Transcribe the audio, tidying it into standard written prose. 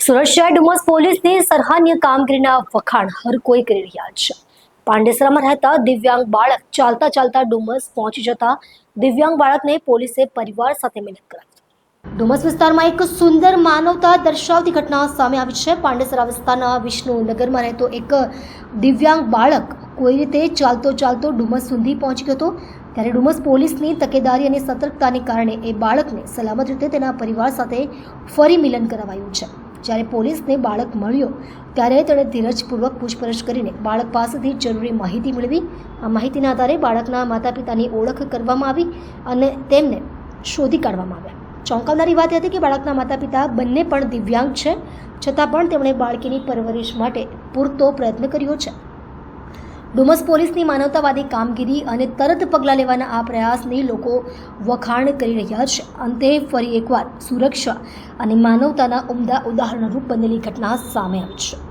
સુરક્ષા ડુમસ પોલીસની સરાહનીય કામગીરીના વખાણ હર કોઈ કરી રહ્યા છે. પાંડેસરામાં રહેતા દિવ્યાંગ બાળક ચાલતા ચાલતા ડુમસ પહોંચી જતા દિવ્યાંગ બાળકને પોલીસે પરિવાર સાથે મિલન કરાવી. ડુમસ વિસ્તારમાં એક સુંદર માનવતા દર્શાવતી ઘટના સામે આવી છે. પાંડેસરા વિસ્તારના વિષ્ણુનગરમાં રહેતો એક દિવ્યાંગ બાળક કોઈ રીતે ચાલતો ડુમસ સુધી પહોંચી ગયો હતો. ત્યારે ડુમસ પોલીસની તકેદારી અને સતર્કતાને કારણે એ બાળકને સલામત રીતે તેના પરિવાર સાથે ફરી મિલન કરાવાયું છે. જ્યારે પોલીસને બાળક મળ્યો ત્યારે તેણે ધીરજપૂર્વક પૂછપરછ કરીને બાળક પાસેથી જરૂરી માહિતી મેળવી. આ માહિતીના આધારે બાળકના માતા પિતાની ઓળખ કરવામાં આવી અને તેમને શોધી કાઢવામાં આવ્યા. ચોંકાવનારી વાત એ હતી કે બાળકના માતા પિતા બંને પણ દિવ્યાંગ છે, છતાં પણ તેમણે બાળકીની પરવરિશ માટે પૂરતો પ્રયત્ન કર્યો છે. ડુમસ પોલીસની માનવતાવાદી કામગીરી અને તરત પગલાં લેવાના આ પ્રયાસની લોકો વખાણ કરી રહ્યા છે. અંતે ફરી એકવાર સુરક્ષા અને માનવતાના ઉમદા ઉદાહરણરૂપ બનેલી ઘટના સામે આવી છે.